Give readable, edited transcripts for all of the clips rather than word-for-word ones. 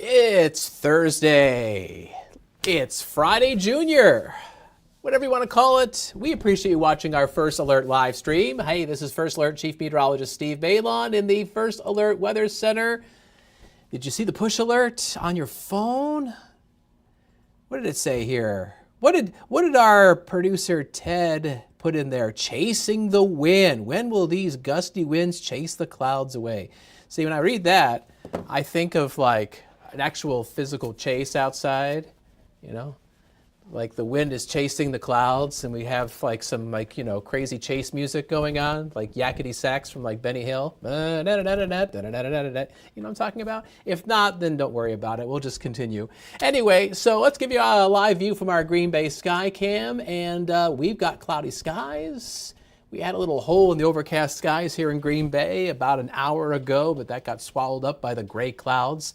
It's Thursday. It's Friday Junior. Whatever you want to call it, we appreciate you watching our First Alert live stream. Hey, this is First Alert Chief Meteorologist Steve Beylon in the First Alert Weather Center. Did you see the push alert on your phone? What did it say here? What did our producer Ted put in there? Chasing the wind. When will these gusty winds chase the clouds away? See, when I read that, I think of like an actual physical chase outside, you know? Like the wind is chasing the clouds and we have like some crazy chase music going on, like yakety sax from like Benny Hill. You know what I'm talking about? If not, then don't worry about it. We'll just continue. Anyway, so let's give you a live view from our Green Bay sky cam, and we've got cloudy skies. We had a little hole in the overcast skies here in Green Bay about an hour ago, but that got swallowed up by the gray clouds.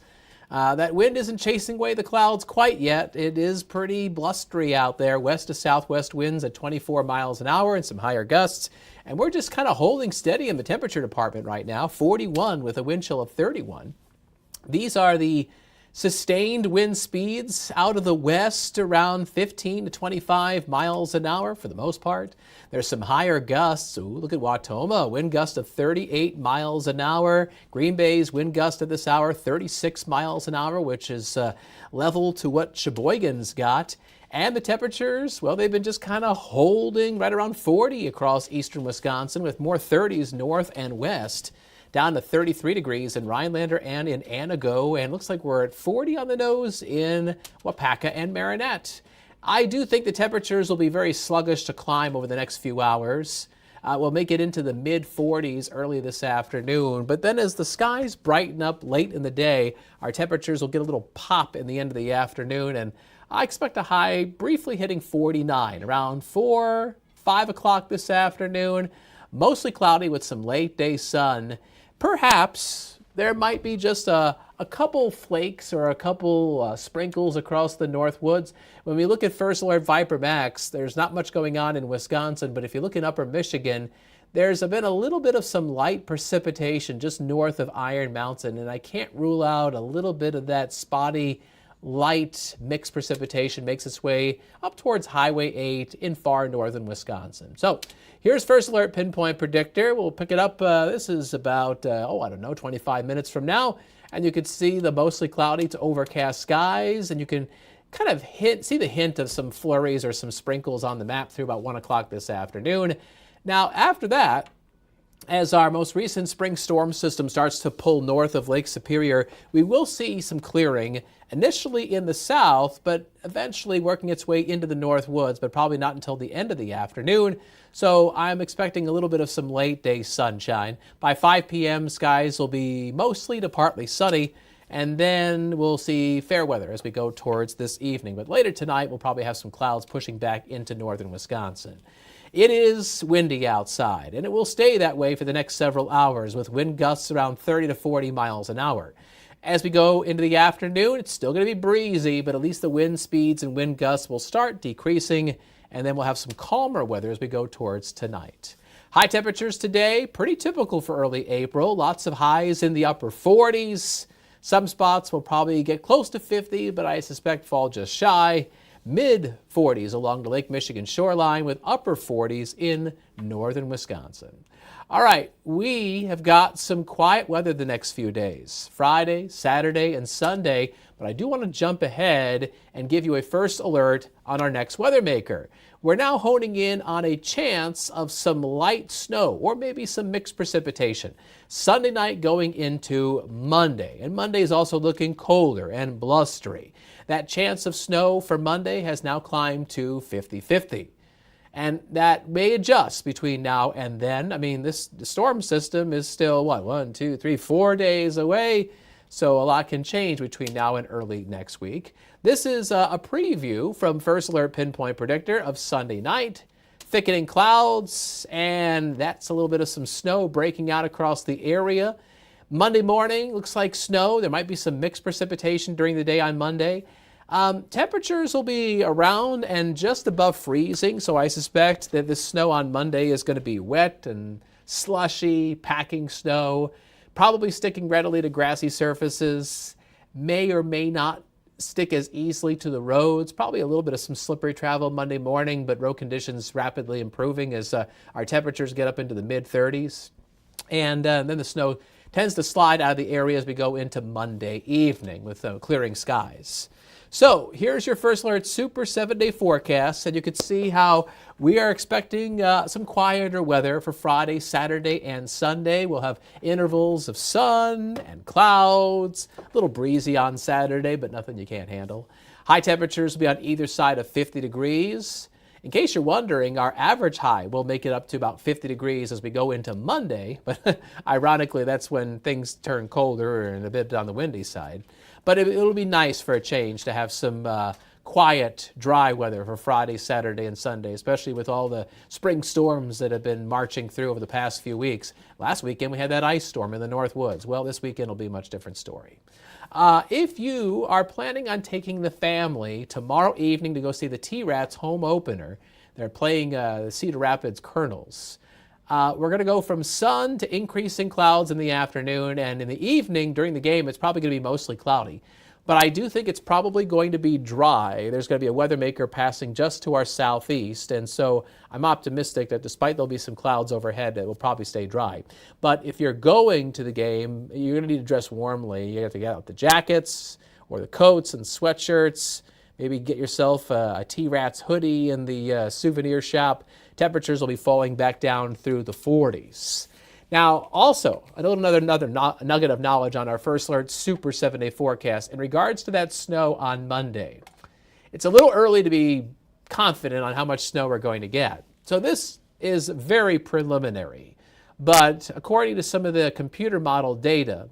That wind isn't chasing away the clouds quite yet. It is pretty blustery out there. West to southwest winds at 24 miles an hour and some higher gusts. And we're just kind of holding steady in the temperature department right now, 41 with a wind chill of 31. These are the sustained wind speeds out of the west, around 15 to 25 miles an hour for the most part. There's some higher gusts. Ooh, look at Watoma, wind gust of 38 miles an hour. Green Bay's wind gust at this hour, 36 miles an hour, which is level to what Sheboygan's got. And the temperatures, well, they've been just kind of holding right around 40 across eastern Wisconsin, with more 30s north and west. Down to 33 degrees in Rhinelander and in Anago, and looks like we're at 40 on the nose in Wapaka and Marinette. I do think the temperatures will be very sluggish to climb over the next few hours. We'll make it into the mid-40s early this afternoon, but then as the skies brighten up late in the day, our temperatures will get a little pop in the end of the afternoon, and I expect a high briefly hitting 49 around 5 o'clock this afternoon. Mostly cloudy with some late-day sun. Perhaps there might be just a couple flakes or a couple sprinkles across the North Woods. When we look at First Alert Viper Max, there's not much going on in Wisconsin, but if you look in upper Michigan, there's been a little bit of some light precipitation just north of Iron Mountain, and I can't rule out a little bit of that spotty light mixed precipitation makes its way up towards Highway 8 in far northern Wisconsin. So here's First Alert Pinpoint Predictor. We'll pick it up. This is about, 25 minutes from now. And you can see the mostly cloudy to overcast skies. And you can kind of see the hint of some flurries or some sprinkles on the map through about 1 o'clock this afternoon. Now, after that, as our most recent spring storm system starts to pull north of Lake Superior, we will see some clearing, initially in the south, but eventually working its way into the North Woods, but probably not until the end of the afternoon. So I'm expecting a little bit of some late day sunshine. By 5 p.m., skies will be mostly to partly sunny, and then we'll see fair weather as we go towards this evening. But later tonight, we'll probably have some clouds pushing back into northern Wisconsin. It is windy outside, and it will stay that way for the next several hours, with wind gusts around 30 to 40 miles an hour. As we go into the afternoon, it's still going to be breezy, but at least the wind speeds and wind gusts will start decreasing, and then we'll have some calmer weather as we go towards tonight. High temperatures today, pretty typical for early April. Lots of highs in the upper 40s. Some spots will probably get close to 50, but I suspect fall just shy. Mid-40s along the Lake Michigan shoreline, with upper 40s in northern Wisconsin. All right, we have got some quiet weather the next few days, Friday, Saturday, and Sunday, but I do want to jump ahead and give you a first alert on our next weather maker. We're now honing in on a chance of some light snow or maybe some mixed precipitation Sunday night going into Monday, and Monday is also looking colder and blustery. That chance of snow for Monday has now climbed to 50-50. And that may adjust between now and then. I mean, the storm system is still, 4 days away. So a lot can change between now and early next week. This is a preview from First Alert Pinpoint Predictor of Sunday night. Thickening clouds, and that's a little bit of some snow breaking out across the area. Monday morning looks like snow. There might be some mixed precipitation during the day on Monday. Temperatures will be around and just above freezing, so I suspect that the snow on Monday is going to be wet and slushy, packing snow, probably sticking readily to grassy surfaces. may or may not stick as easily to the roads. Probably a little bit of some slippery travel Monday morning, but road conditions rapidly improving as our temperatures get up into the mid-30s. And then the snow tends to slide out of the area as we go into Monday evening with clearing skies. So here's your First Alert Super 7-day forecast, and you can see how we are expecting some quieter weather for Friday, Saturday, and Sunday. We'll have intervals of sun and clouds, a little breezy on Saturday, but nothing you can't handle. High temperatures will be on either side of 50 degrees. In case you're wondering, our average high will make it up to about 50 degrees as we go into Monday, but ironically, that's when things turn colder and a bit on the windy side. But it'll be nice for a change to have some quiet, dry weather for Friday, Saturday, and Sunday, especially with all the spring storms that have been marching through over the past few weeks. Last weekend, we had that ice storm in the North Woods. Well, this weekend will be a much different story. If you are planning on taking the family tomorrow evening to go see the T-Rats home opener, they're playing the Cedar Rapids Colonels. We're going to go from sun to increasing clouds in the afternoon, and in the evening during the game, it's probably going to be mostly cloudy. But I do think it's probably going to be dry. There's going to be a weather maker passing just to our southeast, and so I'm optimistic that despite there'll be some clouds overhead, it will probably stay dry. But if you're going to the game, you're going to need to dress warmly. You have to get out the jackets or the coats and sweatshirts. Maybe get yourself a T-Rats hoodie in the souvenir shop. Temperatures will be falling back down through the 40s. Now, also, another nugget of knowledge on our First Alert Super 7-day forecast in regards to that snow on Monday. It's a little early to be confident on how much snow we're going to get. So this is very preliminary. But according to some of the computer model data,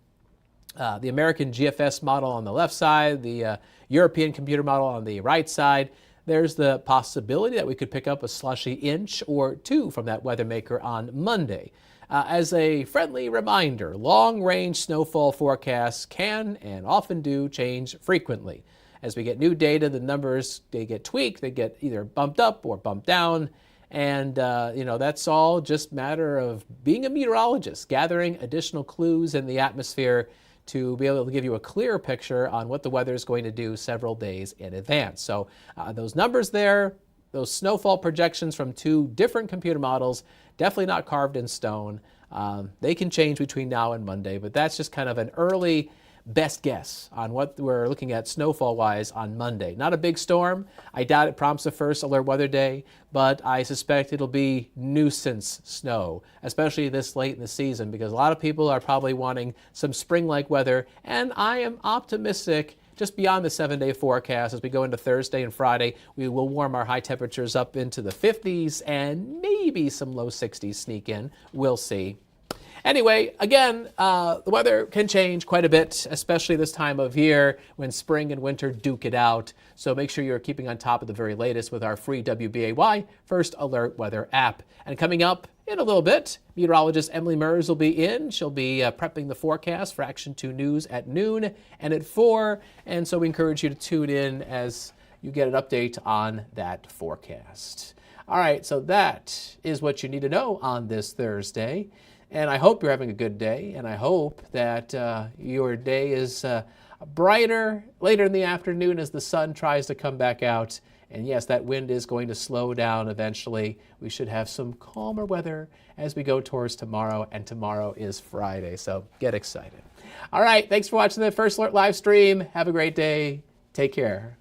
the American GFS model on the left side, the European computer model on the right side, there's the possibility that we could pick up a slushy inch or two from that weather maker on Monday. As a friendly reminder, long-range snowfall forecasts can and often do change frequently. As we get new data, the numbers, they get tweaked, they get either bumped up or bumped down, and that's all just a matter of being a meteorologist, gathering additional clues in the atmosphere to be able to give you a clearer picture on what the weather is going to do several days in advance. So those numbers there, those snowfall projections from two different computer models, definitely not carved in stone. They can change between now and Monday, but that's just kind of an early best guess on what we're looking at snowfall-wise on Monday. Not a big storm. I doubt it prompts a first alert weather day, but I suspect it'll be nuisance snow, especially this late in the season, because a lot of people are probably wanting some spring-like weather, and I am optimistic just beyond the 7-day forecast. As we go into Thursday and Friday, we will warm our high temperatures up into the 50s and maybe some low 60s sneak in. We'll see. Anyway, again, the weather can change quite a bit, especially this time of year when spring and winter duke it out. So make sure you're keeping on top of the very latest with our free WBAY First Alert Weather app. And coming up in a little bit, meteorologist Emily Mers will be in. She'll be prepping the forecast for Action 2 News at noon and at 4. And so we encourage you to tune in as you get an update on that forecast. All right, so that is what you need to know on this Thursday. And I hope you're having a good day, and I hope that your day is brighter later in the afternoon as the sun tries to come back out. And yes, that wind is going to slow down eventually. We should have some calmer weather as we go towards tomorrow, and tomorrow is Friday, so get excited. All right, thanks for watching the First Alert live stream. Have a great day. Take care.